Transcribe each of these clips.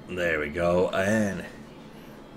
There we go. And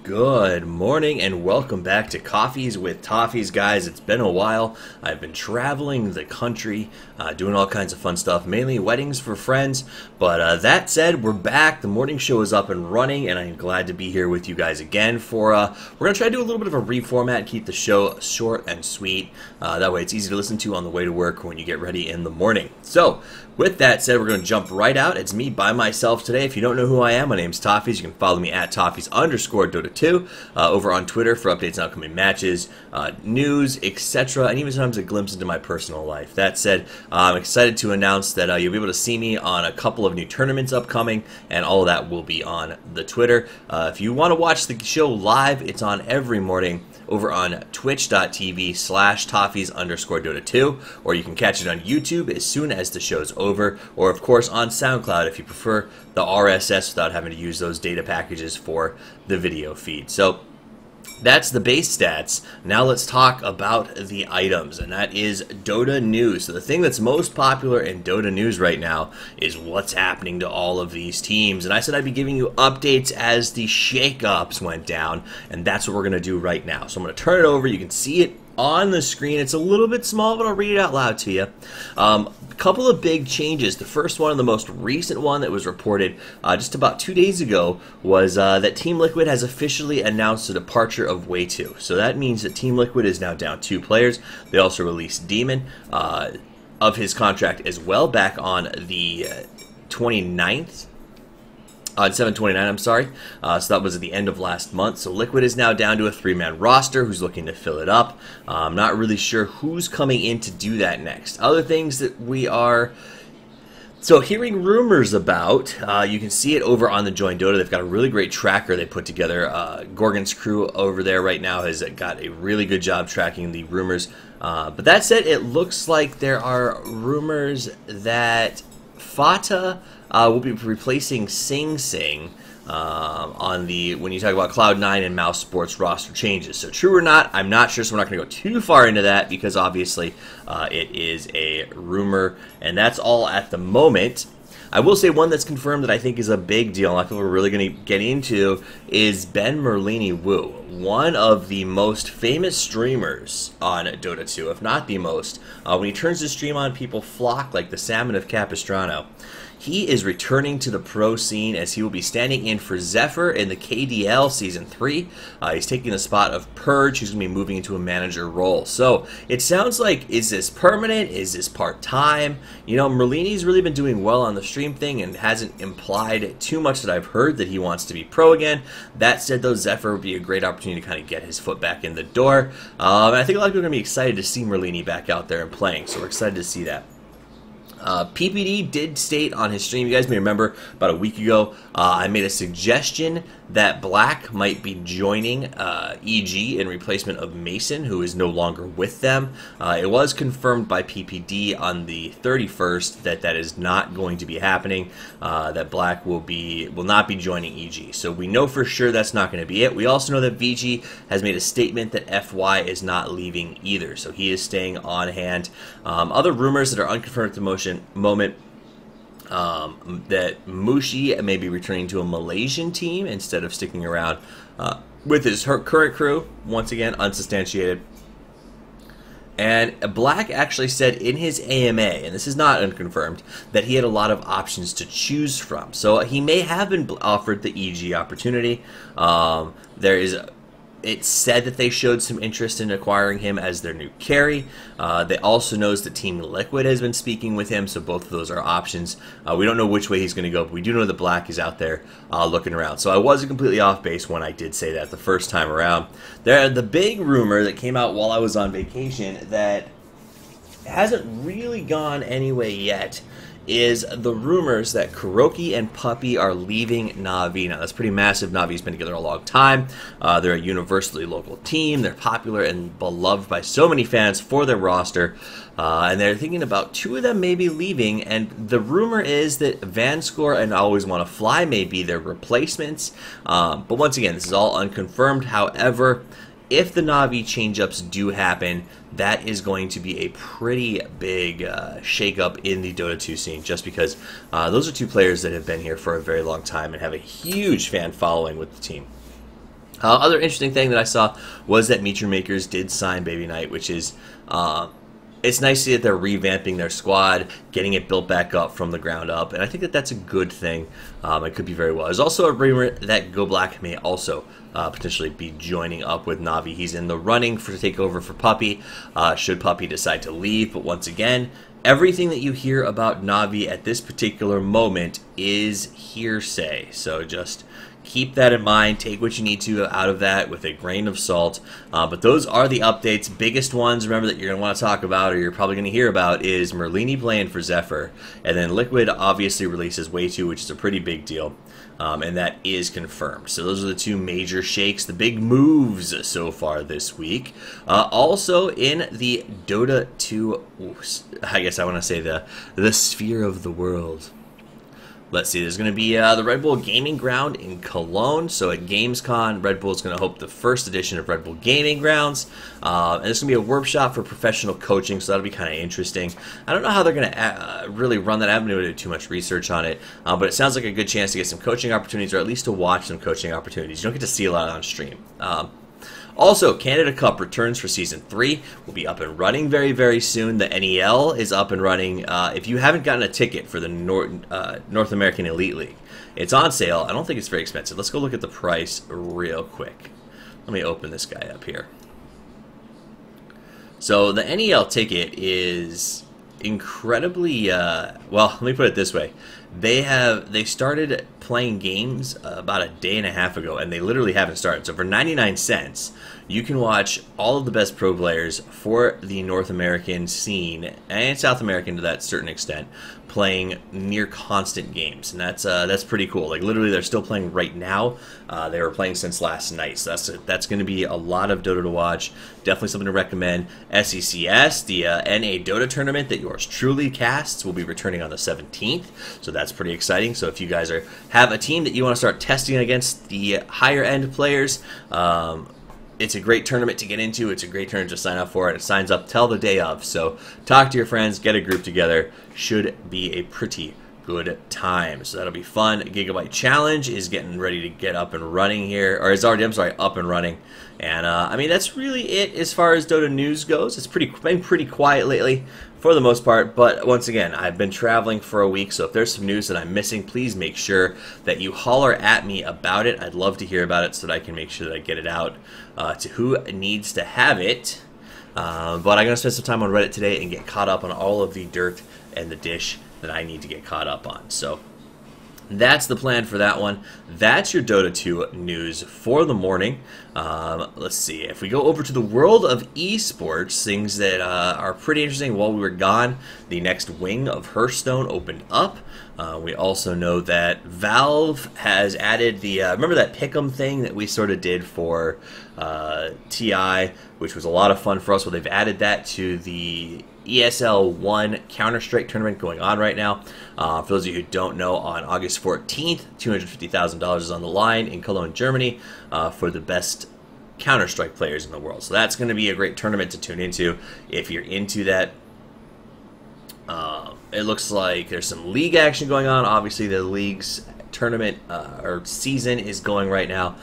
good morning and welcome back to Coffees with Toffees, guys. It's been a while. I've been traveling the country, doing all kinds of fun stuff, mainly weddings for friends. But that said, we're back. The morning show is up and running, and I'm glad to be here with you guys again for, we're going to try to do a little bit of a reformat, keep the show short and sweet. That way it's easy to listen to on the way to work when you get ready in the morning. So, with that said, we're going to jump right out. It's me by myself today. If you don't know who I am, my name's Toffees. You can follow me at Toffees_Dota2 over on Twitter for updates on upcoming matches, news, etc., and even sometimes a glimpse into my personal life. That said, I'm excited to announce that you'll be able to see me on a couple of new tournaments upcoming, and all of that will be on the Twitter. If you want to watch the show live, it's on every morning over on twitch.tv/Toffees_Dota2, or you can catch it on YouTube as soon as the show's over, or of course on SoundCloud if you prefer the RSS without having to use those data packages for the video feed. So that's the base stats. Now let's talk about the items, and that is Dota news. So the thing that's most popular in Dota news right now is what's happening to all of these teams. And I said I'd be giving you updates as the shakeups went down, and that's what we're going to do right now. So I'm going to turn it over. You can see it on the screen. It's a little bit small, but I'll read it out loud to you. A couple of big changes. The first one, and the most recent one that was reported just about 2 days ago, was that Team Liquid has officially announced the departure of Way2. So that means that Team Liquid is now down 2 players. They also released Demon of his contract as well back on the 29th. On 7/29, I'm sorry. So that was at the end of last month. So Liquid is now down to a 3-man roster who's looking to fill it up. I'm not really sure who's coming in to do that next. Other things that we are hearing rumors about, you can see it over on the Join Dota. They've got a really great tracker they put together. Gorgon's crew over there right now has got a really good job tracking the rumors. But that said, it looks like there are rumors that Fata will be replacing Sing Sing on the when you talk about Cloud9 and Mouse Sports roster changes. So true or not, I'm not sure, so we're not going to go too far into that because obviously it is a rumor, and that's all at the moment. I will say one that's confirmed that I think is a big deal, and I feel we're really going to get into, is Ben Merlini Wu, one of the most famous streamers on Dota 2, if not the most. When he turns his stream on, people flock like the salmon of Capistrano. He is returning to the pro scene as he will be standing in for Zephyr in the KDL Season 3. He's taking the spot of Purge, who's going to be moving into a manager role. So, it sounds like, is this permanent? Is this part-time? You know, Merlini's really been doing well on the stream thing and hasn't implied too much that I've heard that he wants to be pro again. That said, though, Zephyr would be a great opportunity to kind of get his foot back in the door. And I think a lot of people are going to be excited to see Merlini back out there and playing, so we're excited to see that. PPD did state on his stream, you guys may remember about a week ago, I made a suggestion that Black might be joining EG in replacement of Mason, who is no longer with them. It was confirmed by PPD on the 31st that that is not going to be happening, that Black will not be joining EG. So we know for sure that's not going to be it. We also know that VG has made a statement that FY is not leaving either, so he is staying on hand. Other rumors that are unconfirmed at the moment, that Mushi may be returning to a Malaysian team instead of sticking around with his current crew. Once again, unsubstantiated. And Black actually said in his AMA, and this is not unconfirmed, that he had a lot of options to choose from. So he may have been offered the EG opportunity. It's said that they showed some interest in acquiring him as their new carry. They also knows that Team Liquid has been speaking with him, so both of those are options. We don't know which way he's going to go, but we do know that Black is out there looking around. So I wasn't completely off base when I did say that the first time around. The big rumor that came out while I was on vacation that hasn't really gone anyway yet is the rumors that Kuroki and Puppy are leaving Na'Vi. Now, that's pretty massive. Na'Vi's been together a long time. They're a universally local team. They're popular and beloved by so many fans for their roster. And they're thinking about 2 of them maybe leaving. And the rumor is that Vanscore and Always Wanna Fly may be their replacements. But once again, this is all unconfirmed. However, if the Na'Vi change-ups do happen, that is going to be a pretty big shake-up in the Dota 2 scene, just because those are two players that have been here for a very long time and have a huge fan following with the team. Other interesting thing that I saw was that Meteor Makers did sign Baby Knight, which is it's nice to see that they're revamping their squad, getting it built back up from the ground up, and I think that that's a good thing. It could be very well. There's also a rumor that Go Black may also potentially be joining up with Na'Vi. He's in the running to take over for Puppy, should Puppy decide to leave. But once again, everything that you hear about Na'Vi at this particular moment is hearsay. So just keep that in mind. Take what you need to out of that with a grain of salt. But those are the updates. Biggest ones, remember, that you're going to want to talk about, or you're probably going to hear about, is Merlini playing for Zephyr. And then Liquid obviously releases Way 2, which is a pretty big deal. And that is confirmed. So those are the two major shakes, the big moves so far this week. Also in the Dota 2, I guess I want to say the sphere of the world. Let's see, there's going to be the Red Bull Gaming Ground in Cologne. So at GamesCon, Red Bull is going to host the first edition of Red Bull Gaming Grounds. And there's going to be a workshop for professional coaching, so that'll be kind of interesting. I don't know how they're going to really run that. I haven't done too much research on it. But it sounds like a good chance to get some coaching opportunities, or at least to watch some coaching opportunities. You don't get to see a lot on stream. Also, Canada Cup returns for Season 3. Will be up and running very, very soon. The NEL is up and running. If you haven't gotten a ticket for the North American Elite League, it's on sale. I don't think it's very expensive. Let's go look at the price real quick. Let me open this guy up here. So the NEL ticket is incredibly, well, let me put it this way. They started playing games about a day and a half ago, and they literally haven't started. So for 99 cents, you can watch all of the best pro players for the North American scene and South American to that certain extent playing near constant games, and that's pretty cool. Like literally, they're still playing right now. They were playing since last night, so that's going to be a lot of Dota to watch. Definitely something to recommend. SECS, the NA Dota tournament that yours truly casts, will be returning on the 17th, so that's pretty exciting. So if you guys have a team that you want to start testing against the higher end players, it's a great tournament to get into. It's a great tournament to sign up for. It signs up till the day of. So talk to your friends, get a group together. Should be a pretty good time. So that'll be fun. Gigabyte Challenge is getting ready to get up and running here, or is already, I'm sorry, up and running. And I mean, that's really it as far as Dota news goes. It's been pretty quiet lately for the most part, but once again, I've been traveling for a week, so if there's some news that I'm missing, please make sure that you holler at me about it. I'd love to hear about it so that I can make sure that I get it out to who needs to have it. But I'm going to spend some time on Reddit today and get caught up on all of the dirt and the dish that I need to get caught up on. So that's the plan for that one. That's your Dota 2 news for the morning. Let's see. If we go over to the world of esports, things that are pretty interesting. While we were gone, the next wing of Hearthstone opened up. We also know that Valve has added the, remember that Pick'em thing that we sort of did for TI, which was a lot of fun for us? Well, they've added that to the ESL 1 Counter-Strike tournament going on right now. For those of you who don't know, on August 14th, $250,000 is on the line in Cologne, Germany, for the best Counter-Strike players in the world. So that's going to be a great tournament to tune into if you're into that. It looks like there's some league action going on. Obviously, the league's tournament or season is going right now.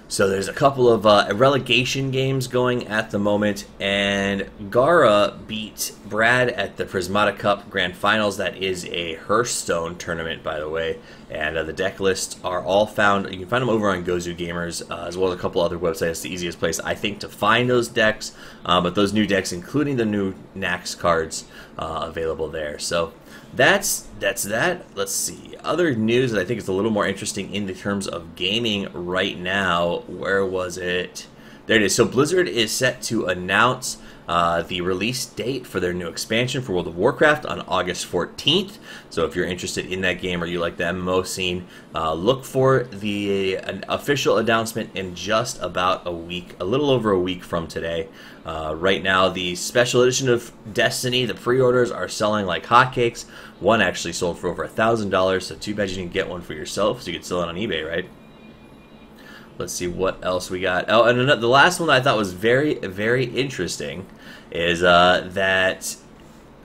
So there's a couple of relegation games going at the moment, and Gara beat Brad at the Prismata Cup Grand Finals. That is a Hearthstone tournament, by the way, and the deck lists are all found. You can find them over on Gozu Gamers, as well as a couple other websites. It's the easiest place, I think, to find those decks, but those new decks, including the new Nax cards, available there. So that's that. Let's see. Other news that I think is a little more interesting in the terms of gaming right now. Where was it? There it is. So Blizzard is set to announce the release date for their new expansion for World of Warcraft on August 14th. So if you're interested in that game or you like the MMO scene, look for the official announcement in just about a week, a little over a week from today. Right now, the special edition of Destiny, the pre-orders are selling like hotcakes. One actually sold for over $1,000, so too bad you didn't get one for yourself, so you could sell it on eBay, right? Let's see what else we got. Oh, and the last one that I thought was very, very interesting is that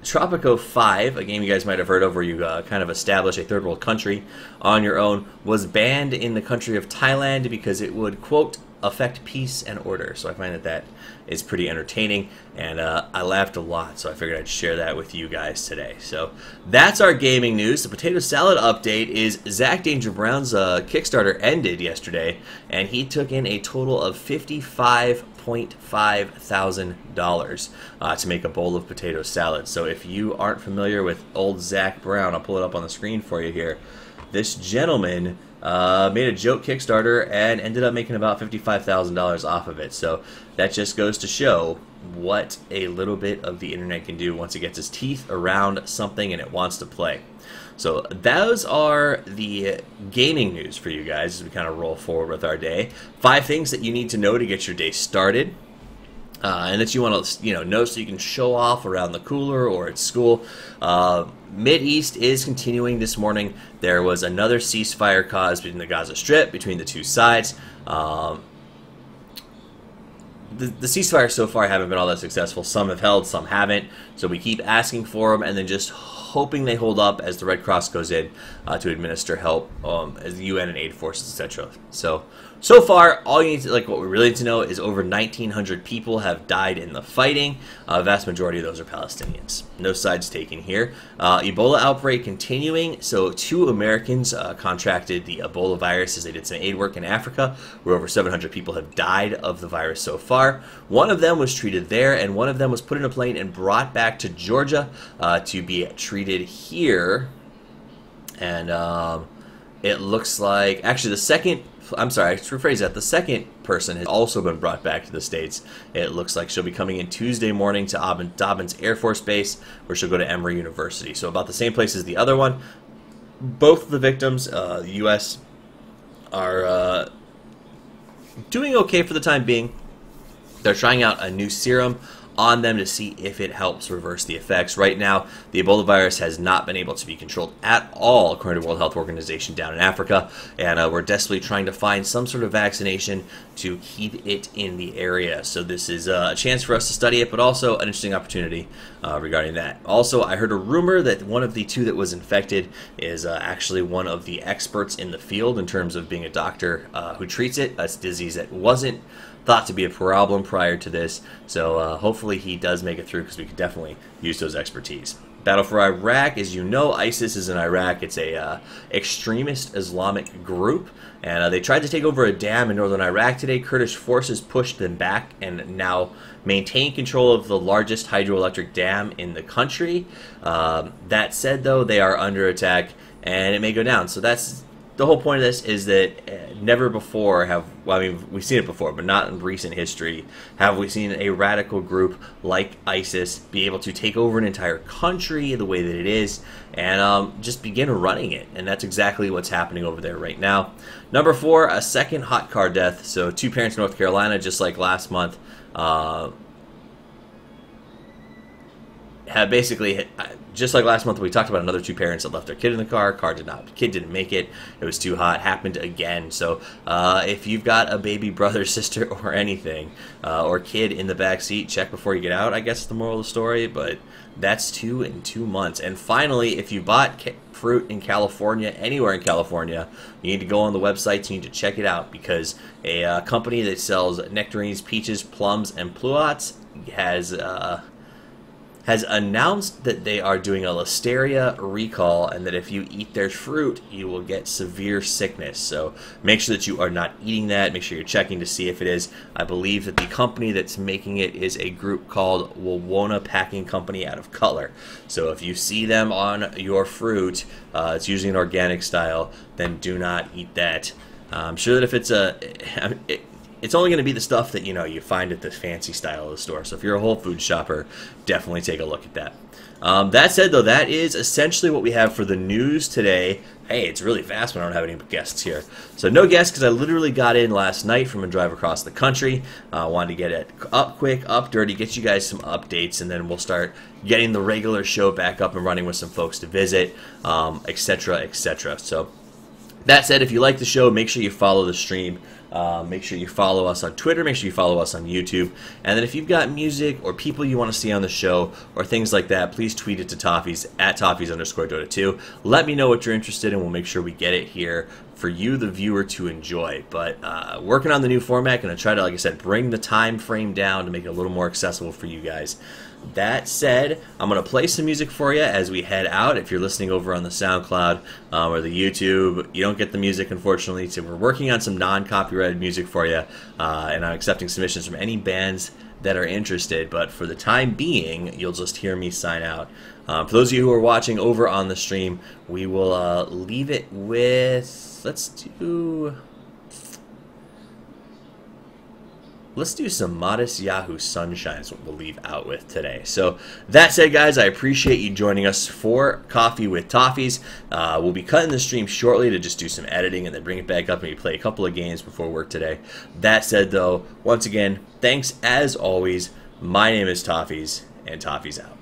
Tropico 5, a game you guys might have heard of where you kind of establish a third world country on your own, was banned in the country of Thailand because it would, quote, affect peace and order. So I find that that is pretty entertaining, and I laughed a lot, so I figured I'd share that with you guys today. So that's our gaming news. The potato salad update is Zach Danger Brown's Kickstarter ended yesterday, and he took in a total of $55.5 thousand to make a bowl of potato salad. So if you aren't familiar with old Zach Brown, I'll pull it up on the screen for you here. This gentleman made a joke Kickstarter and ended up making about $55,000 off of it. So that just goes to show what a little bit of the internet can do once it gets its teeth around something and it wants to play. So those are the gaming news for you guys as we kind of roll forward with our day. 5 things that you need to know to get your day started. And that you want to know so you can show off around the cooler or at school. Mideast is continuing this morning. There was another ceasefire caused between the Gaza Strip, between the two sides. The ceasefires so far haven't been all that successful. Some have held, some haven't. So we keep asking for them and then just hoping they hold up as the Red Cross goes in to administer help as the UN and aid forces, etc. So far, all you need to, what we really need to know is over 1,900 people have died in the fighting. A vast majority of those are Palestinians. No sides taken here. Ebola outbreak continuing. So 2 Americans contracted the Ebola virus as they did some aid work in Africa, where over 700 people have died of the virus so far. One of them was treated there, and one of them was put in a plane and brought back to Georgia to be treated here. And it looks like, actually, I'm sorry, to rephrase that. The second person has also been brought back to the States. It looks like she'll be coming in Tuesday morning to Dobbins Air Force Base, where she'll go to Emory University. So about the same place as the other one. Both of the victims, the U.S., are doing okay for the time being. They're trying out a new serum on them to see if it helps reverse the effects. Right now, the Ebola virus has not been able to be controlled at all, according to World Health Organization down in Africa, and we're desperately trying to find some sort of vaccination to keep it in the area. So this is a chance for us to study it, but also an interesting opportunity regarding that. Also, I heard a rumor that one of the 2 that was infected is actually one of the experts in the field in terms of being a doctor who treats it. That's a disease that wasn't thought to be a problem prior to this, so hopefully he does make it through, because we could definitely use those expertise. Battle for Iraq, as you know, ISIS is in Iraq. It's a extremist Islamic group, and they tried to take over a dam in northern Iraq today. Kurdish forces pushed them back and now maintain control of the largest hydroelectric dam in the country. That said, though, they are under attack, and it may go down. So that's the whole point of this, is that never before we've seen it before, but not in recent history, have we seen a radical group like ISIS be able to take over an entire country the way that it is and just begin running it. And that's exactly what's happening over there right now. Number 4, a second hot car death. So 2 parents in North Carolina, just like last month, have basically, just like last month, we talked about another 2 parents that left their kid in the car. Kid didn't make it. It was too hot. Happened again. So if you've got a baby brother, sister, or anything, or kid in the back seat, check before you get out, I guess is the moral of the story. But that's 2 in 2 months. And finally, if you bought fruit in California, anywhere in California, you need to go on the website. You need to check it out, because a company that sells nectarines, peaches, plums, and pluots has announced that they are doing a listeria recall, and that if you eat their fruit, you will get severe sickness. So make sure that you are not eating that. Make sure you're checking to see if it is. I believe that the company that's making it is a group called Wawona Packing Company out of Cutler. So if you see them on your fruit, it's usually an organic style, then do not eat that. I'm sure that if it's it's only going to be the stuff that you find at the fancy style of the store. So if you're a Whole Foods shopper, definitely take a look at that. That said, though, that is essentially what we have for the news today. Hey, it's really fast when I don't have any guests here. So no guests, because I literally got in last night from a drive across the country. Wanted to get it up quick, up dirty, get you guys some updates, and then we'll start getting the regular show back up and running with some folks to visit, etc., etc. So That said, if you like the show, make sure you follow the stream. Make sure you follow us on Twitter. Make sure you follow us on YouTube. And then if you've got music or people you want to see on the show or things like that, please tweet it to Toffees at Toffees_Dota2. Let me know what you're interested in. We'll make sure we get it here for you, the viewer, to enjoy. But working on the new format, going to try to, like I said, bring the time frame down to make it a little more accessible for you guys. That said, I'm going to play some music for you as we head out. If you're listening over on the SoundCloud or the YouTube, you don't get the music, unfortunately. So we're working on some non-copyrighted music for you, and I'm accepting submissions from any bands that are interested. But for the time being, you'll just hear me sign out. For those of you who are watching over on the stream, we will leave it with... Let's do some Modest Yahoo Sunshine is what we'll leave out with today. So that said, guys, I appreciate you joining us for Coffee with Toffees. We'll be cutting the stream shortly to just do some editing and then bring it back up and we play a couple of games before work today. That said, though, once again, thanks as always. My name is Toffees, and Toffees out.